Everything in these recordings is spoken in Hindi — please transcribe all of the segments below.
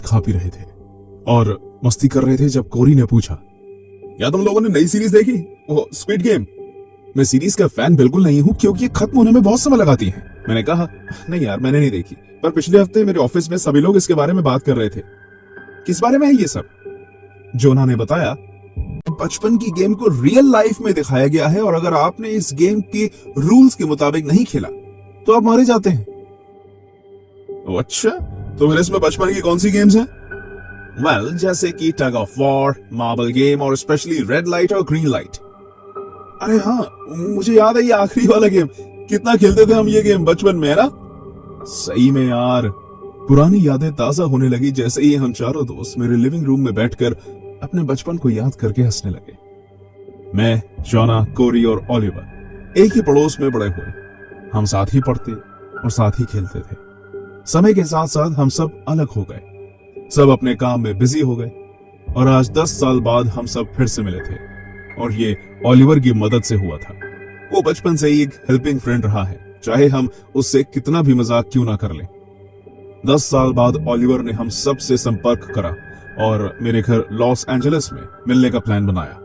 खा पी रहे थे और मस्ती कर रहे थे जब कोरी ने पूछा, क्या तुम लोगों ने नई सीरीज देखी, वो स्क्विड गेम? मैं सीरीज का फैन बिल्कुल नहीं हूँ क्योंकि ये खत्म होने में बहुत समय लगाती है। मैंने कहा, नहीं यार, मैंने नहीं देखी, पर पिछले हफ्ते मेरे ऑफिस में सभी लोग इसके बारे में बात कर रहे थे। किस बारे में है ये सब? जोना ने बताया, बचपन की गेम को रियल लाइफ में दिखाया गया है और अगर आपने इस गेम के रूल्स के मुताबिक नहीं खेला तो आप मारे जाते हैं। अच्छा, तो फिर इसमें बचपन की कौन सी गेम्स हैं? वेल, जैसे कि tug of war, marble game और स्पेशली रेड लाइट और ग्रीन लाइट। अरे हाँ, मुझे याद है ये आखिरी वाला गेम। कितना खेलते थे हम ये गेम बचपन में, है ना? सही में यार, पुरानी यादें ताजा होने लगी जैसे ही हम चारों दोस्त मेरे लिविंग रूम में बैठकर अपने बचपन को याद करके हंसने लगे। मैं, जोना, कोरी और ओलिवर एक ही पड़ोस में बड़े हुए। हम साथ ही पढ़ते और साथ ही खेलते थे। समय के साथ साथ हम सब अलग हो गए, सब अपने काम में बिजी हो गए और आज 10 साल बाद हम सब फिर से मिले थे और ये ओलिवर की मदद से हुआ था। वो बचपन से ही एक हेल्पिंग फ्रेंड रहा है, चाहे हम उससे कितना भी मजाक क्यों ना कर लें। 10 साल बाद ओलिवर ने हम सब से संपर्क करा और मेरे घर लॉस एंजलिस में मिलने का प्लान बनाया।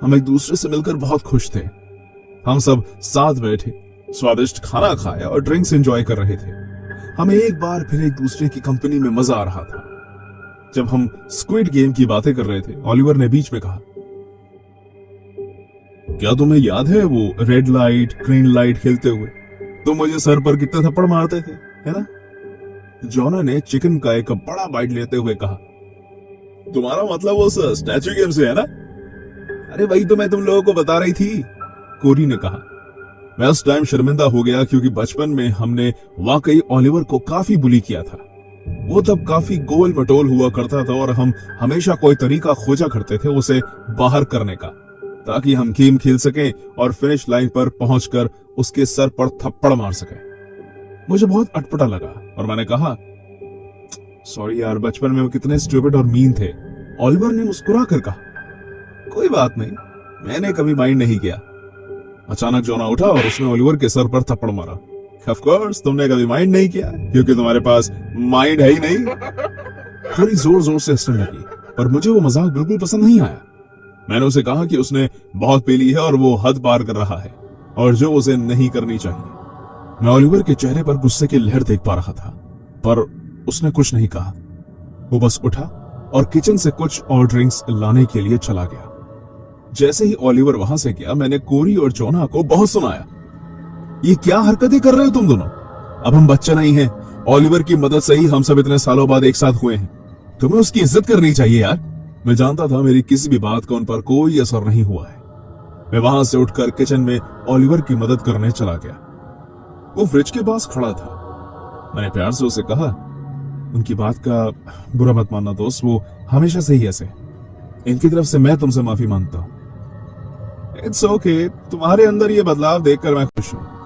हम एक दूसरे से मिलकर बहुत खुश थे। हम सब साथ बैठे, स्वादिष्ट खाना खाया और ड्रिंक्स एंजॉय कर रहे थे। हमें एक बार फिर एक दूसरे की कंपनी में मजा आ रहा था। जब हम स्क्विड गेम की बातें कर रहे थे, ओलिवर ने बीच में कहा, क्या तुम्हें याद है वो रेड लाइट ग्रीन लाइट खेलते हुए तुम मुझे सर पर कितने थप्पड़ मारते थे, है ना? जोना ने चिकन का एक बड़ा बाइट लेते हुए कहा, तुम्हारा मतलब उस स्टैचू गेम से है ना? अरे वही तो मैं तुम लोगों को बता रही थी, कोरी ने कहा। मैं उस टाइम शर्मिंदा हो गया क्योंकि बचपन में हमने वाकई ओलिवर को काफी बुली किया था। वो तब काफी गोल मटोल हुआ करता था और हम हमेशा कोई तरीका खोजा करते थे उसे बाहर करने का, ताकि हम गेम खेल सकें और फिनिश लाइन पर पहुंचकर उसके सर पर थप्पड़ मार सकें। मुझे बहुत अटपटा लगा और मैंने कहा, सॉरी यार, बचपन में वो कितने स्टूपिड और मीन थे। ओलिवर ने मुस्कुरा कर कहा, कोई बात नहीं, मैंने कभी माइंड नहीं किया। अचानक जोना उठा और उसने ओलिवर के सर पर थप्पड़ मारा। ऑफ कोर्स, तुमने कभी माइंड नहीं किया क्योंकि तुम्हारे पास माइंड है ही नहीं। थोड़ी जोर जोर से हंसने लगी, पर मुझे वो मजाक बिल्कुल पसंद नहीं आया। मैंने उसे कहा कि उसने बहुत पी ली है और वो हद पार कर रहा है और जो उसे नहीं करनी चाहिए। मैं ओलिवर के चेहरे पर गुस्से की लहर देख पा रहा था, पर उसने कुछ नहीं कहा। वो बस उठा और किचन से कुछ और ड्रिंक्स लाने के लिए चला गया। जैसे ही ओलिवर वहां से गया, मैंने कोरी और जोना को बहुत सुनाया, ये क्या हरकतें कर रहे हो तुम दोनों? अब हम बच्चे नहीं हैं। ओलिवर की मदद से ही हम सब इतने सालों बाद एक साथ हुए हैं। तुम्हें उसकी इज्जत करनी चाहिए यार। मैं जानता था मेरी किसी भी बात का उन पर कोई असर नहीं हुआ है। मैं वहां से उठकर किचन में ओलिवर की मदद करने चला गया। वो फ्रिज के पास खड़ा था। मैंने प्यार से उसे कहा, उनकी बात का बुरा मत मानना दोस्त, वो हमेशा से ही ऐसे। इनकी तरफ से मैं तुमसे माफी मांगता हूं। इट्स ओके, तुम्हारे अंदर ये बदलाव देखकर मैं खुश हूं।